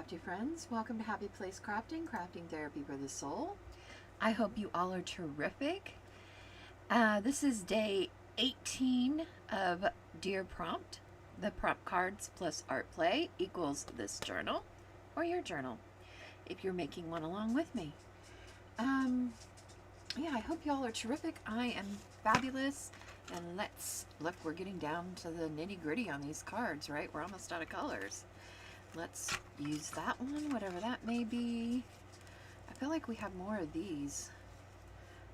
crafty friends. Welcome to Happy Place Crafting, crafting therapy for the soul. I hope you all are terrific. This is day 18 of Dear Prompt. The prompt cards plus art play equals this journal or your journal if you're making one along with me. I hope you all are terrific. I am fabulous. And let's look, we're getting down to the nitty gritty on these cards, right? We're almost out of colors. Let's use that one, whatever that may be. I feel like we have more of these.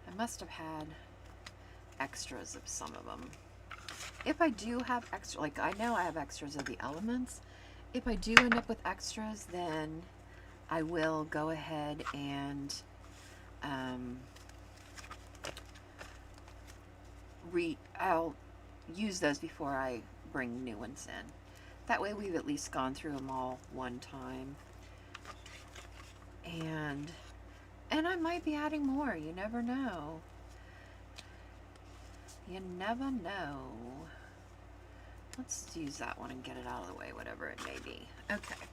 I must have had extras of some of them. If I do have extra, like I know I have extras of the elements. If I do end up with extras, then I will go ahead and I'll use those before I bring new ones in. That way we've at least gone through them all one time. And I might be adding more. You never know. You never know. Let's use that one and get it out of the way, whatever it may be. Okay.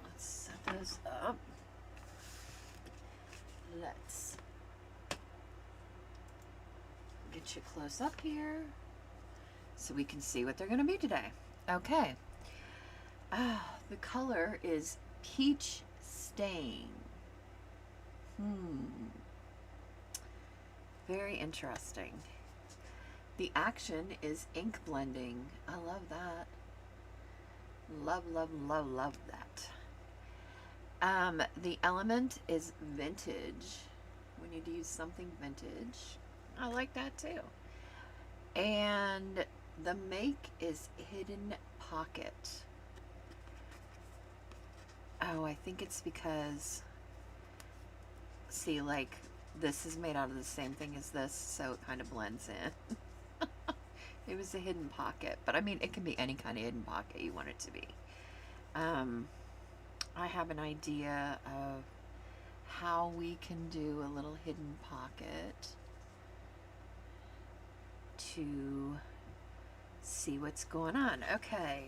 Let's set those up. Let's get you close up here so we can see what they're going to be today. Okay. The color is Peach Stain. Very interesting. The action is ink blending. I love that. Love, love, love, love that. The element is vintage. We need to use something vintage. I like that too. And the make is hidden pocket. Oh, I think it's because, see, like, this is made out of the same thing as this, so it kind of blends in. It was a hidden pocket, but I mean, it can be any kind of hidden pocket you want it to be. I have an idea of how we can do a little hidden pocket to see what's going on. Okay.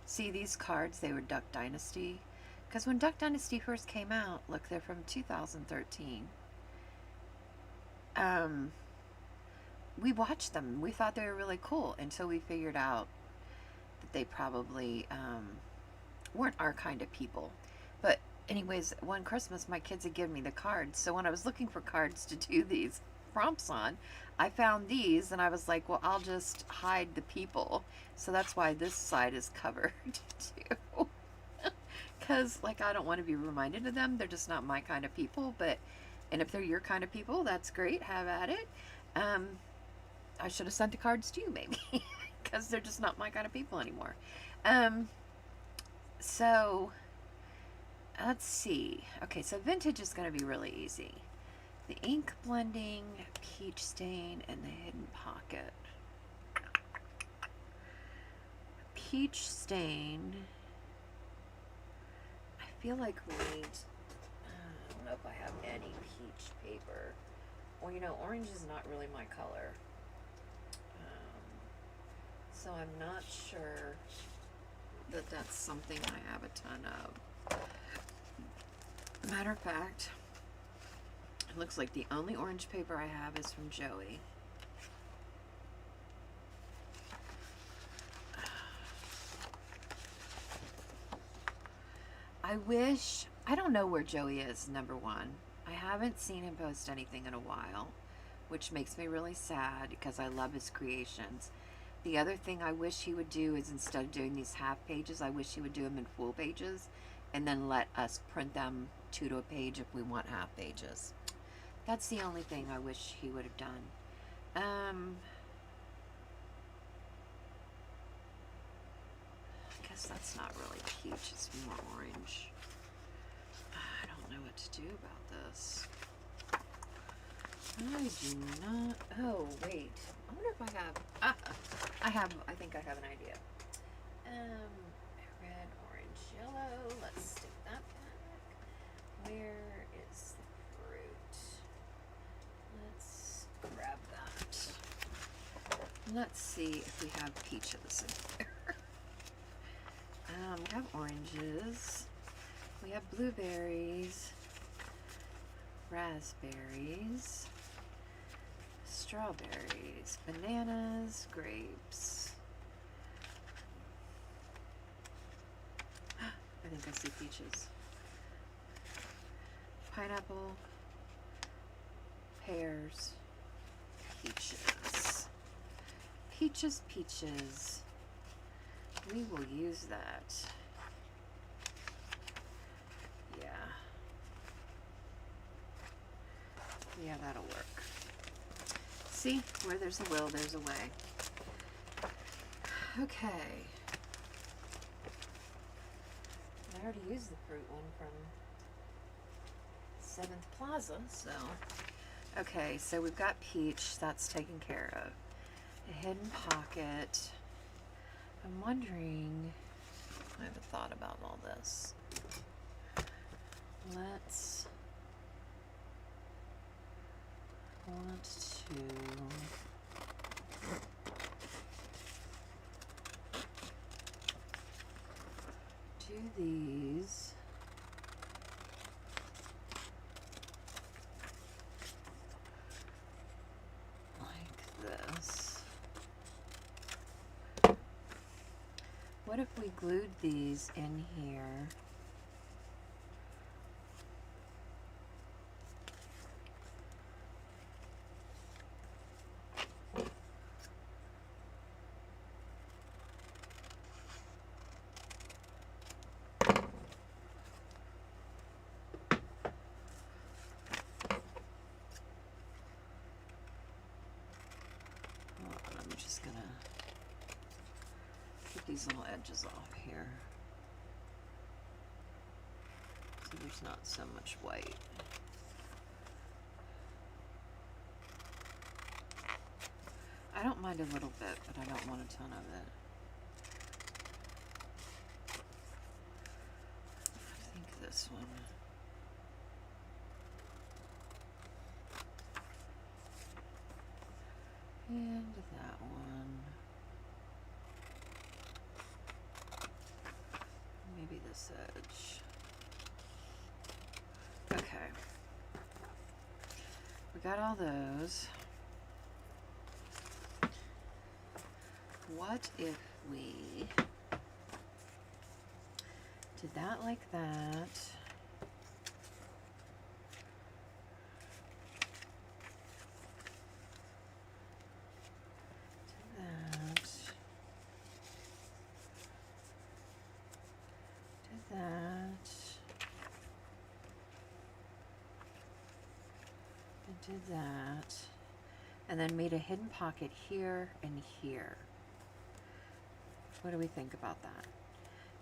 See these cards, they were Duck Dynasty. Because when Duck Dynasty first came out, look, they're from 2013. We watched them. We thought they were really cool until we figured out that they probably weren't our kind of people. But anyways, one Christmas, my kids had given me the cards. So when I was looking for cards to do these prompts on, I found these and I was like, well, I'll just hide the people. So that's why this side is covered too. Because, like, I don't want to be reminded of them. They're just not my kind of people. And if they're your kind of people, that's great. Have at it. I should have sent the cards to you, maybe. Because they're just not my kind of people anymore. So, let's see. Okay, so vintage is going to be really easy. The ink blending, peach stain, and the hidden pocket. Peach stain. I feel like we need, I don't know if I have any peach paper. Well, you know, orange is not really my color. So I'm not sure that that's something I have a ton of. Matter of fact, it looks like the only orange paper I have is from Joey. I don't know where Joey is, number one. I haven't seen him post anything in a while, which makes me really sad because I love his creations. The other thing I wish he would do is, instead of doing these half pages, I wish he would do them in full pages and then let us print them 2 to a page if we want half pages. That's the only thing I wish he would have done. I guess that's not really peach, it's more orange. I don't know what to do about this. I do not. Oh, wait. I wonder if I have. I think I have an idea. Red, orange, yellow. Let's stick that back. Where is the fruit? Let's grab that. Let's see if we have peaches in here. We have oranges. We have blueberries, raspberries, strawberries, bananas, grapes. I think I see peaches. Pineapple, pears, peaches. Peaches, peaches. We will use that. Yeah. Yeah, that'll work. See, where there's a will, there's a way. Okay. I already used the fruit one from 7th Plaza, so. Okay, so we've got peach, that's taken care of. A hidden pocket. I'm wondering, I haven't thought about all this. Let's want to do these like this. What if we glued these in here? I'm just gonna get these little edges off here so there's not so much white. I don't mind a little bit, but I don't want a ton of it. I think this one. And that one. Maybe this edge. Okay. We got all those. What if we did that like that? Did that, and then made a hidden pocket here and here. What do we think about that?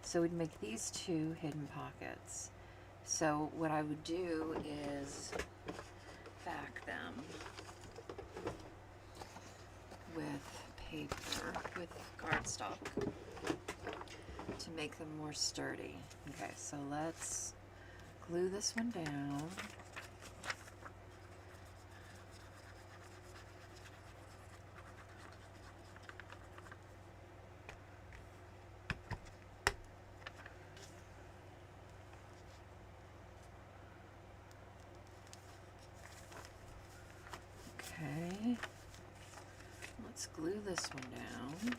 So we'd make these two hidden pockets. So what I would do is back them with paper, with cardstock, to make them more sturdy. Okay, so let's glue this one down. Okay, let's glue this one down.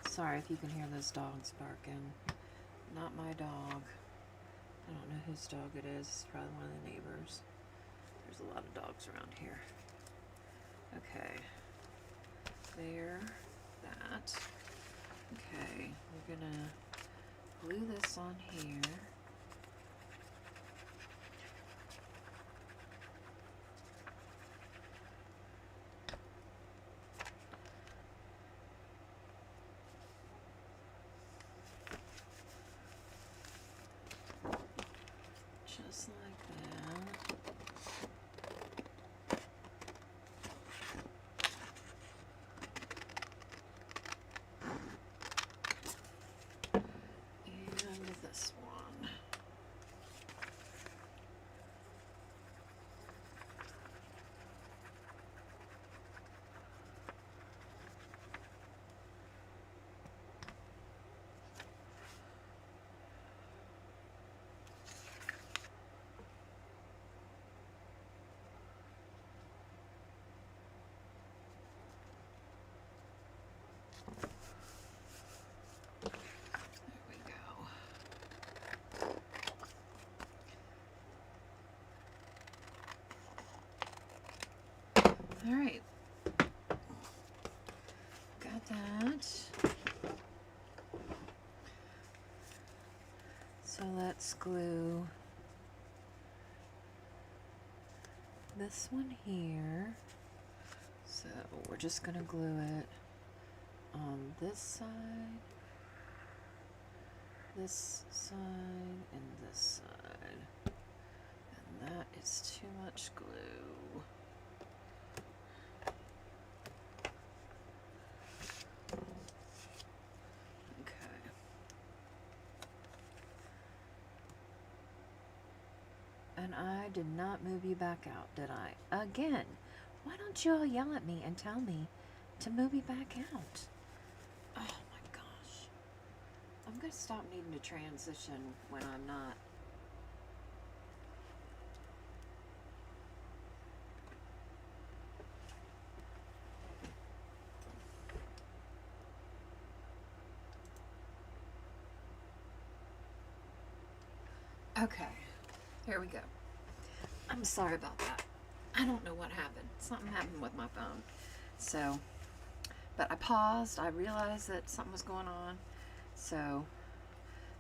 Sorry if you can hear those dogs barking. Not my dog. I don't know whose dog it is. It's probably one of the neighbors. There's a lot of dogs around here. Okay. There. That. Okay. We're gonna glue this on here. Just like that. And this one. All right. Got that. So let's glue this one here. So we're just going to glue it on this side, and this side. And that is too much glue. Okay. And I did not move you back out, did I? Again. Why don't you all yell at me and tell me to move you back out? Oh my gosh. I'm going to stop needing to transition when I'm not. Okay, here we go. I'm sorry about that. I don't know what happened. Something happened with my phone. So, but I paused. I realized that something was going on. So,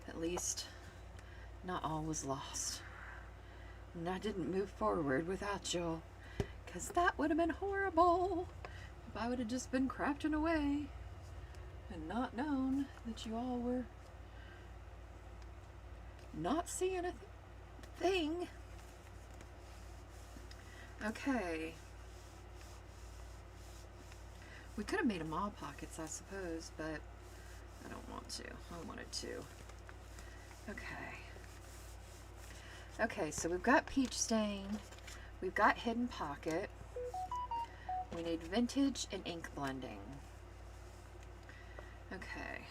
at least not all was lost. And I didn't move forward without y'all, because that would have been horrible if I would have just been crafting away and not known that you all were not seeing a thing. Okay. We could have made them all pockets, I suppose, but I don't want to. I wanted to. Okay. Okay, so we've got peach stain. We've got hidden pocket. We need vintage and ink blending. Okay.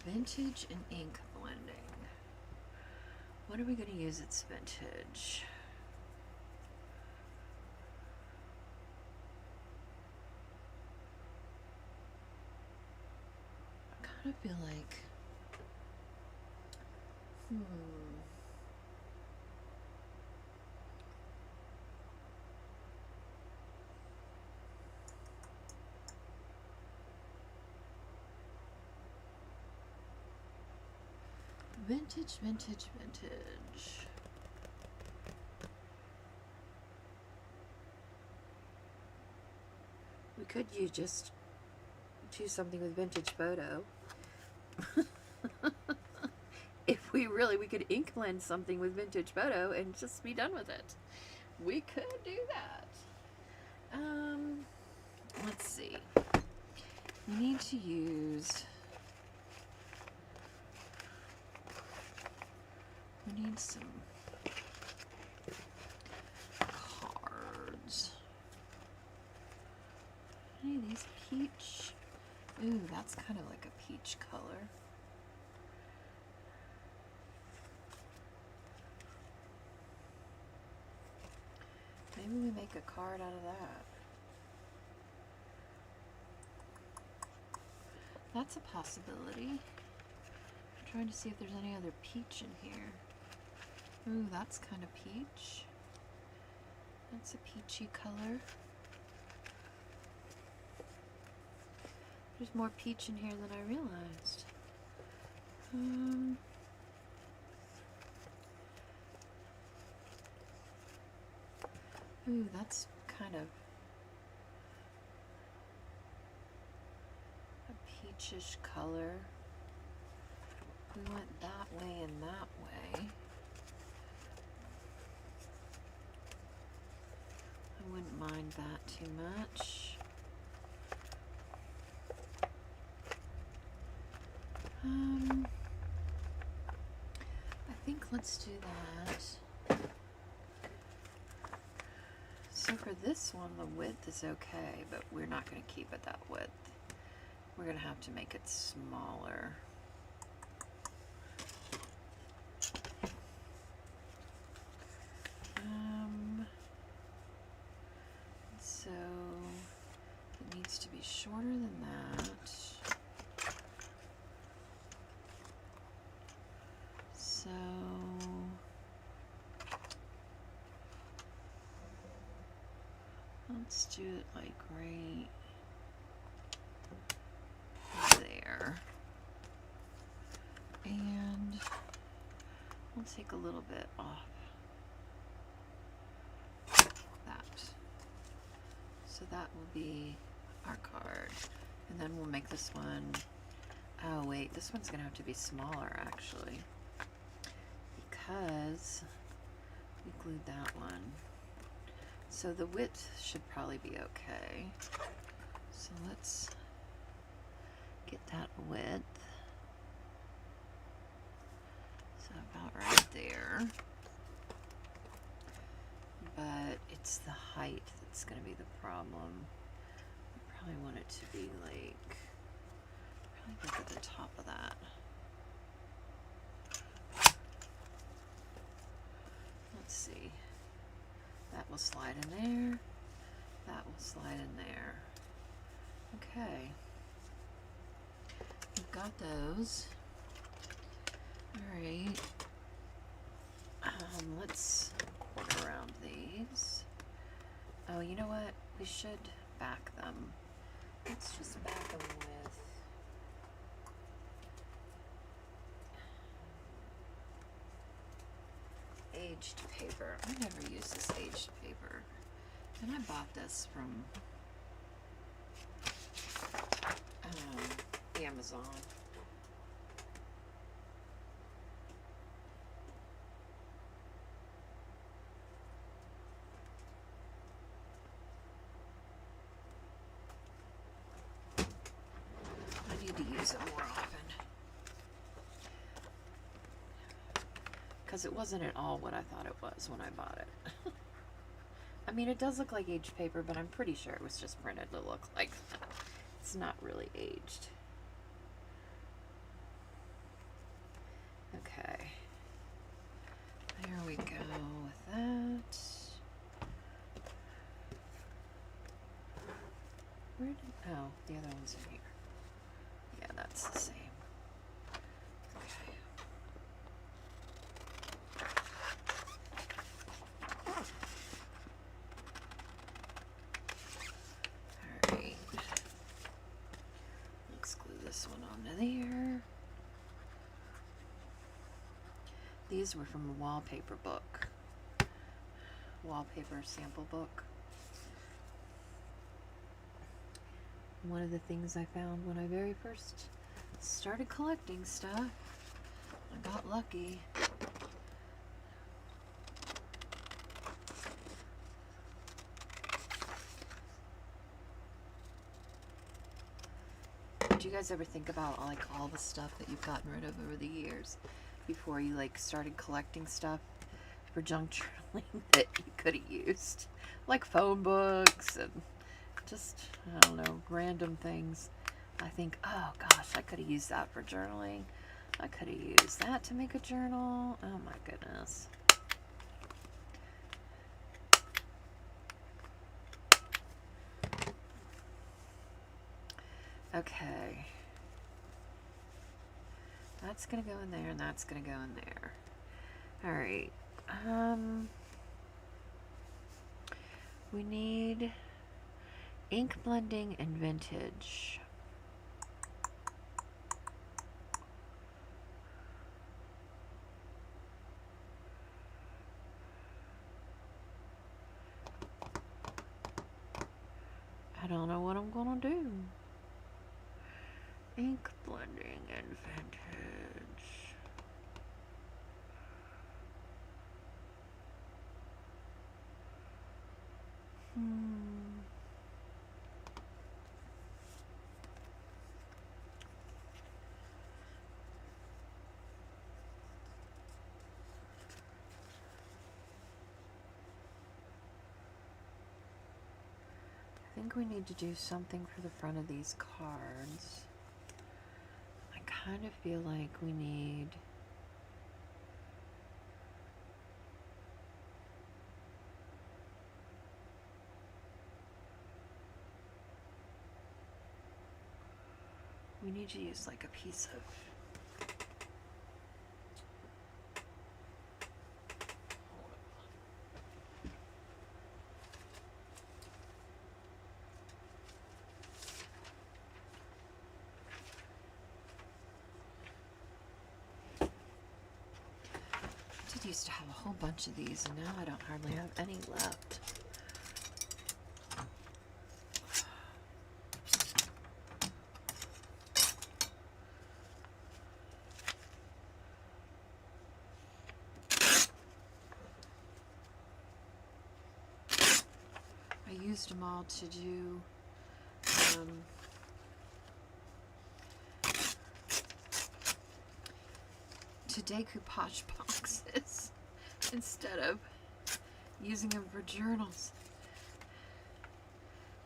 Vintage and ink blending. What are we going to use that's vintage? I kind of feel like, vintage, vintage, vintage. We could just choose something with vintage photo. If we could ink blend something with vintage photo and just be done with it. We could do that. Let's see. We need to use. We need some cards. Any of these peach? Ooh, that's kind of like a peach color. Maybe we make a card out of that. That's a possibility. I'm trying to see if there's any other peach in here. Ooh, that's kind of peach. That's a peachy color. There's more peach in here than I realized. Ooh, that's kind of a peachish color. We went that way and that way. I wouldn't mind that too much. I think let's do that. So for this one, the width is okay, but we're not going to keep it that width. We're going to have to make it smaller. So it needs to be shorter than that. So Let's do it like right there. And we'll take a little bit off that. So that will be our card. And then we'll make this one, oh wait, this one's gonna have to be smaller actually, because we glued that one. So the width should probably be okay. So let's get that width. So about right there. But it's the height that's going to be the problem. I probably want it to be like, probably look at the top of that. Let's see. That will slide in there. That will slide in there. Okay. We've got those. Alright. Let's work around these. Oh, you know what? We should back them. Let's just back them with aged paper. I never use this aged paper. And I bought this from Amazon. I need to use it more often. Because it wasn't at all what I thought it was when I bought it. I mean, it does look like aged paper, but I'm pretty sure it was just printed to look like that. It's not really aged. Okay. There we go with that. Where did, oh, the other one's in here. Yeah, that's the same. Okay. Alright. Let's glue this one onto there. These were from a wallpaper book. Wallpaper sample book. One of the things I found when I very first started collecting stuff. I got lucky. Did you guys ever think about like all the stuff that you've gotten rid of over the years before you like started collecting stuff for junk journaling that you could have used? Like phone books and just, I don't know, random things. I think, oh gosh, I could have used that for journaling. I could have used that to make a journal. Oh my goodness. Okay. That's gonna go in there and that's gonna go in there. Alright. We need ink blending and vintage. I don't know what I'm gonna do. Ink blending and vintage. I think we need to do something for the front of these cards. I kind of feel like we need to use like a piece of used to have a whole bunch of these, and now I don't hardly have any left. I used them all to do to decoupage boxes instead of using them for journals.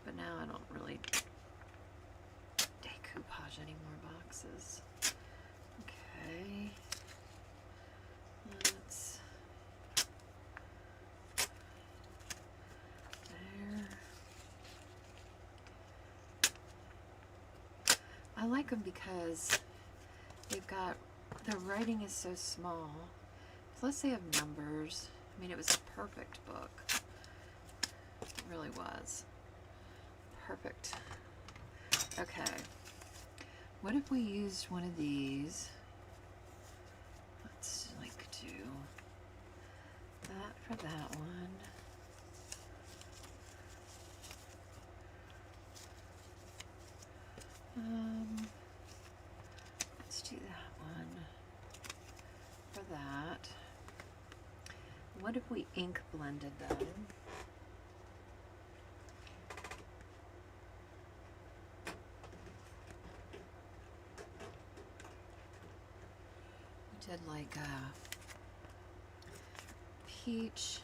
But now I don't really decoupage any more boxes. Okay. Let's there. I like them because they've got, the writing is so small. Plus they have numbers. I mean, it was a perfect book. It really was. Perfect. Okay. What if we used one of these? Let's like do that for that one. Let's do that one for that. What if we ink blended them? We did like a peach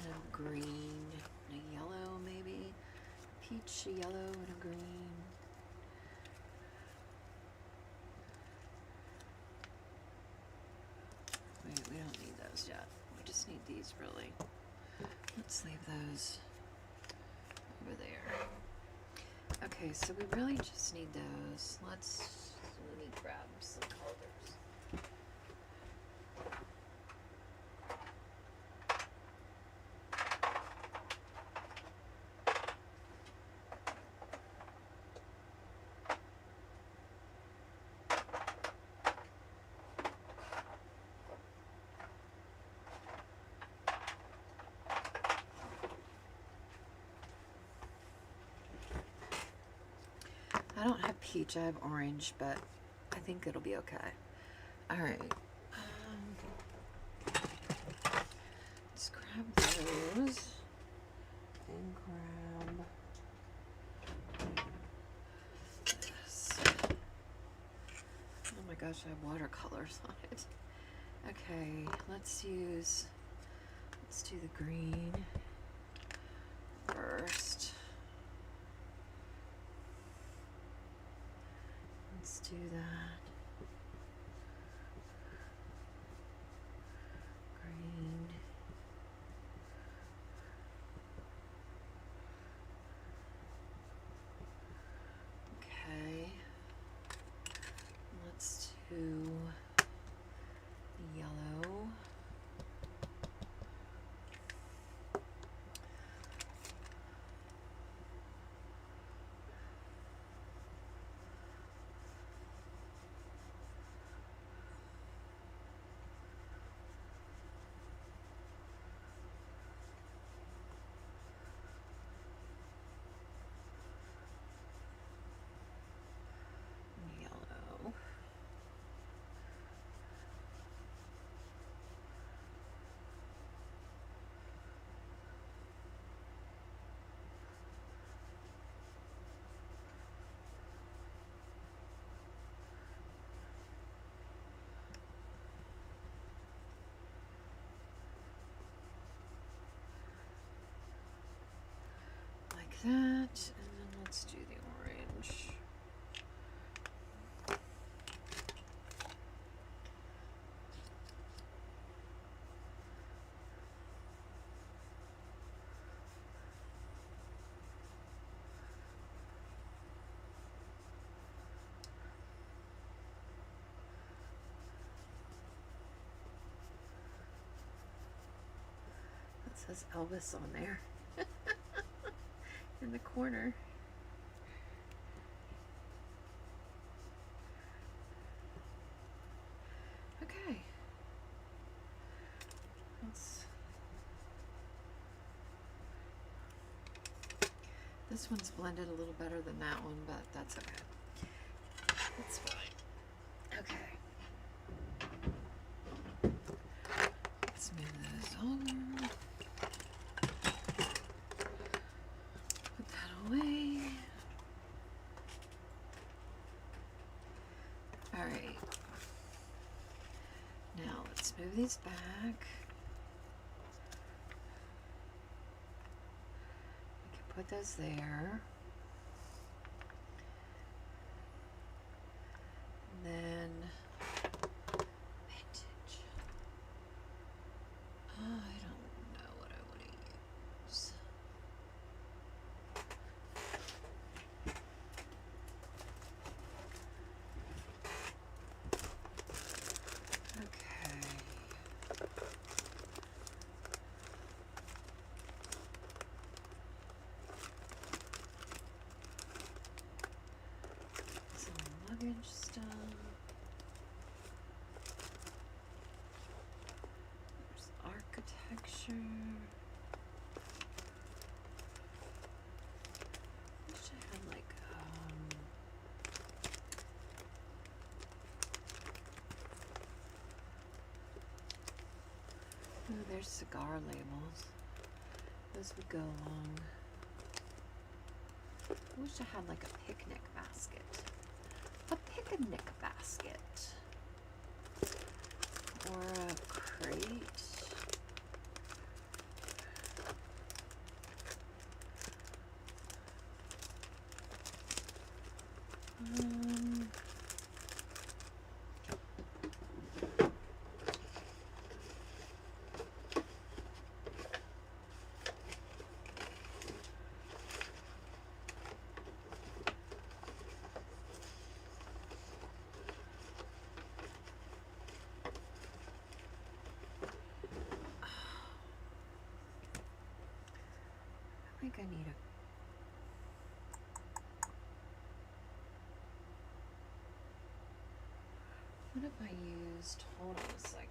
and a green, and a yellow maybe. Peach, a yellow, and a green. Wait, we don't need those yet. We just need these really. Let's leave those over there. Okay, so we really just need those. Let me grab some colors. I don't have peach, I have orange, but I think it'll be okay. All right. Let's grab those and grab this. Oh my gosh, I have watercolors on it. Okay, let's do the green first. Let's do that. Green. Okay. Let's do yellow. Yellow. Like that, and then let's do the orange. That says Elvis on there in the corner. Okay. This one's blended a little better than that one, but that's okay. That's fine. Okay. Let's move those over. Put that away. All right. Now let's move these back. We can put those there. And then vintage. I don't know what I want to use. Okay. Some luggage stuff. There's architecture. Wish I had like oh, there's cigar labels. Those would go along. I wish I had like a picnic basket. A picnic basket. Or a crate. I think I need a what have I used? Hold on a second.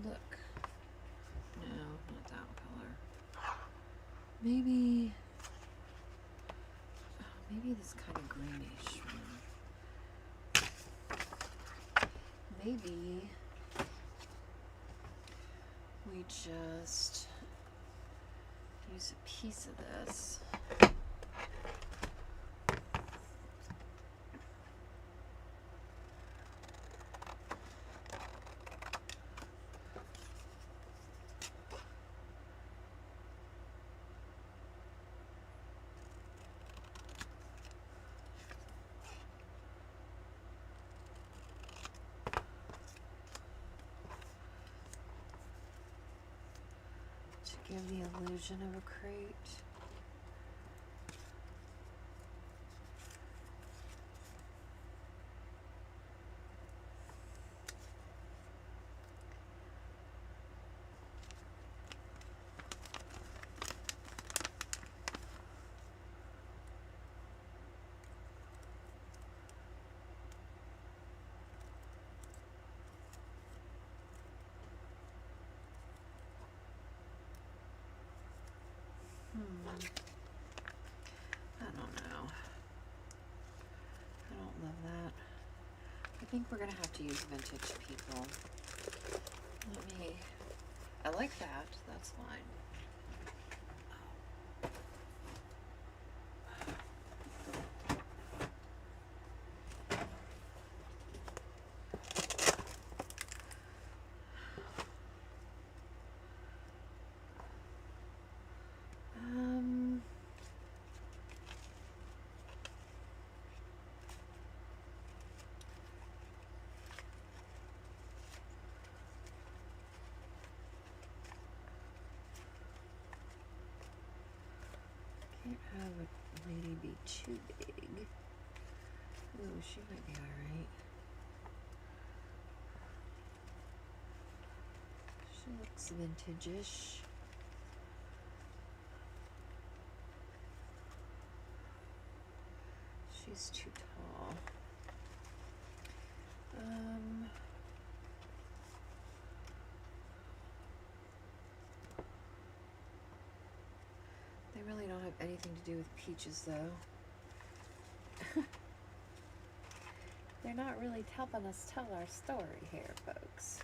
Look. No, not that color. Maybe this kind of greenish one. Maybe we just use a piece of this. Give the illusion of a crate. I don't know. I don't love that. I think we're gonna have to use vintage people. I like that. That's fine. Can't have a lady be too big. Ooh, she might be alright. She looks vintage-ish. She's too tall. They really don't have anything to do with peaches, though. They're not really helping us tell our story here, folks.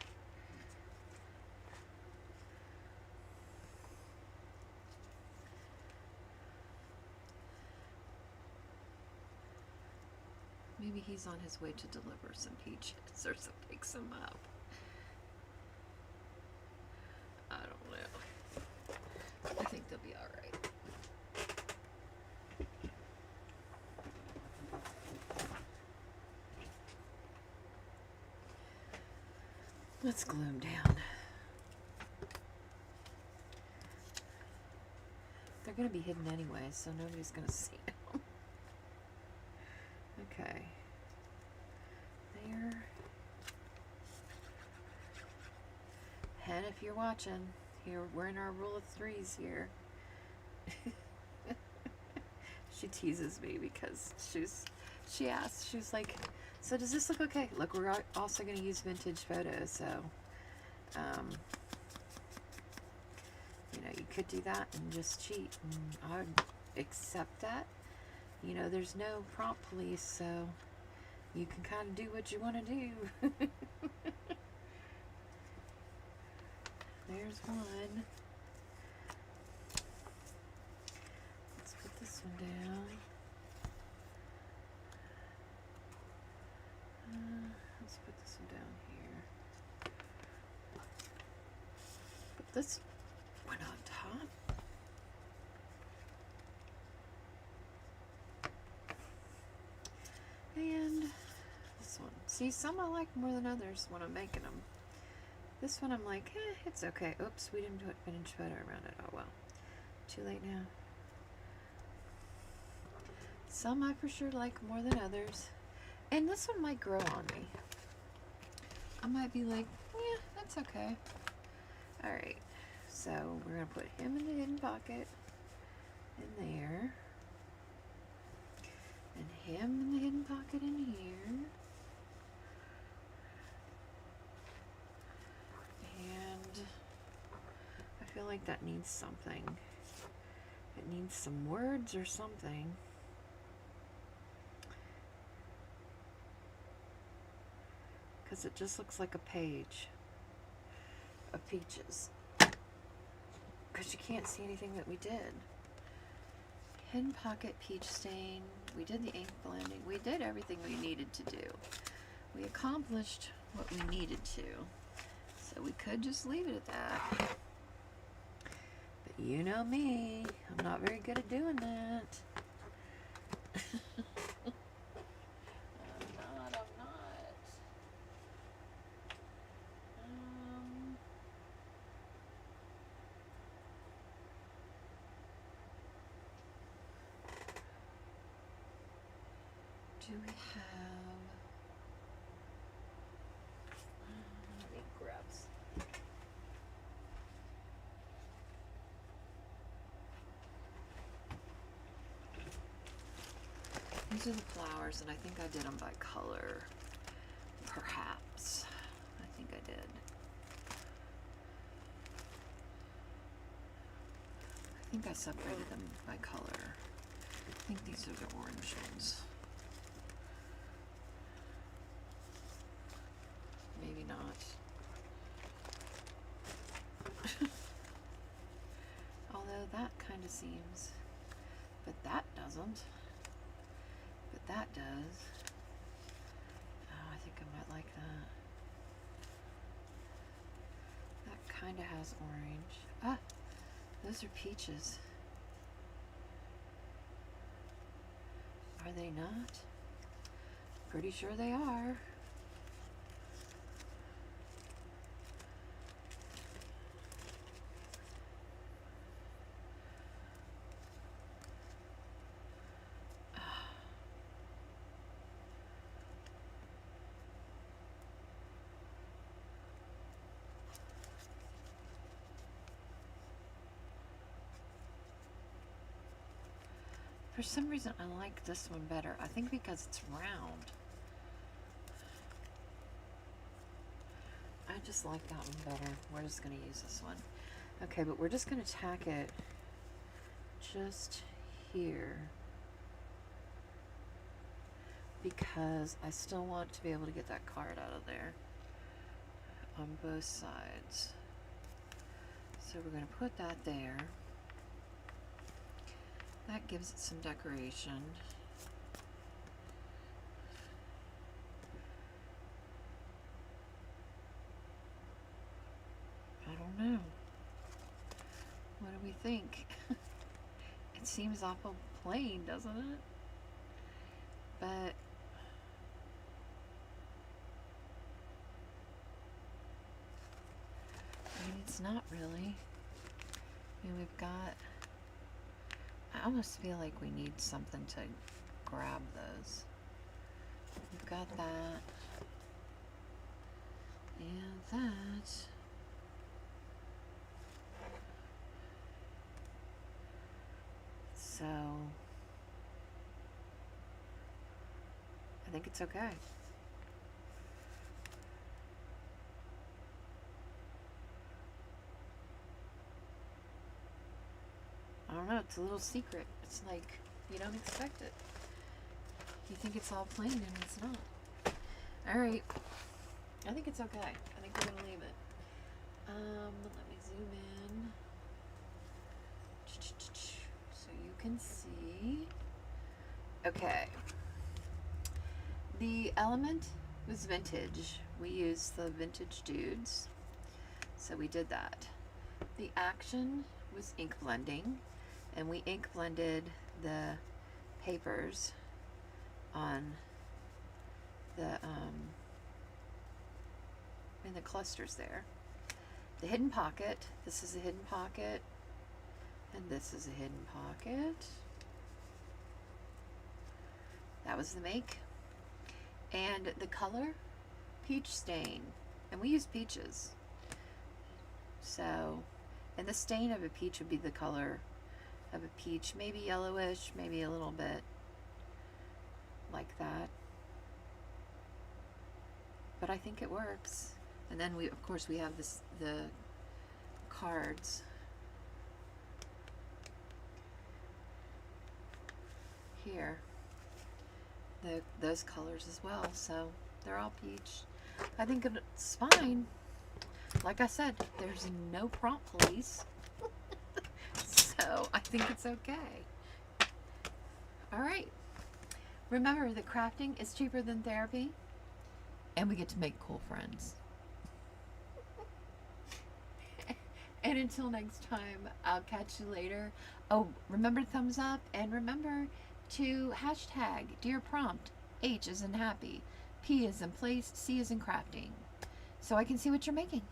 Maybe he's on his way to deliver some peaches or to pick some up. I don't know. I think they'll be all right. Let's glue them down. They're going to be hidden anyway, so nobody's going to see them. Okay. There. Hen, if you're watching, here we're in our rule of threes here. She teases me because she asked, she was like, so does this look okay? Look, we're also going to use vintage photos, so you know, you could do that and just cheat, and I'd accept that. You know, there's no prompt police, so you can kind of do what you want to do. There's one. Let's put this one down. Let's put this one down here. Put this one on top. And this one. See, some I like more than others when I'm making them. This one I'm like, it's okay. Oops, we didn't put vintage photo around it. Oh well. Too late now. Some I for sure like more than others. And this one might grow on me. I might be like, yeah, that's okay. Alright. So we're going to put him in the hidden pocket. In there. And him in the hidden pocket in here. And I feel like that needs something. It needs some words or something. Because it just looks like a page of peaches. Because you can't see anything that we did. Hidden pocket peach stain. We did the ink blending. We did everything we needed to do. We accomplished what we needed to. So we could just leave it at that. But you know me. I'm not very good at doing that. I'm not. Do we have... let me grab some. These are the flowers, and I think I did them by color. Perhaps. I think I did. I think I separated them by color. I think these are the orange ones. Maybe not. Although that kind of seems, but that doesn't. But that does. Oh, I think I might like that. That kind of has orange. Ah, those are peaches. Are they not? Pretty sure they are. For some reason, I like this one better. I think because it's round. I just like that one better. We're just going to use this one. Okay, but we're just going to tack it just here, because I still want to be able to get that card out of there on both sides. So we're going to put that there. That gives it some decoration. I don't know. What do we think? It seems awful plain, doesn't it? But I mean, it's not really. I mean, we've got, I almost feel like we need something to grab those. We've got that and that. So I think it's okay. I don't know, it's a little secret. It's like you don't expect it. You think it's all plain and it's not. Alright. I think it's okay. I think we're gonna leave it. Let me zoom in so you can see. Okay. The element was vintage. We used the vintage dudes. So we did that. The action was ink blending, and we ink blended the papers on the in the clusters there. The hidden pocket, this is a hidden pocket, and this is a hidden pocket. That was the make. And the color, peach stain, and we use peaches. So, and the stain of a peach would be the color of a peach, maybe yellowish, maybe a little bit like that. But I think it works. And then we, of course, we have the cards here. Those colors as well. So they're all peach. I think it's fine. Like I said, there's no prompt police. So I think it's okay. All right. Remember that crafting is cheaper than therapy, and we get to make cool friends. And until next time, I'll catch you later. Oh, remember thumbs up, and remember to hashtag Dear Prompt. H is in happy, P is in place, C is in crafting, so I can see what you're making.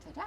Ta-da!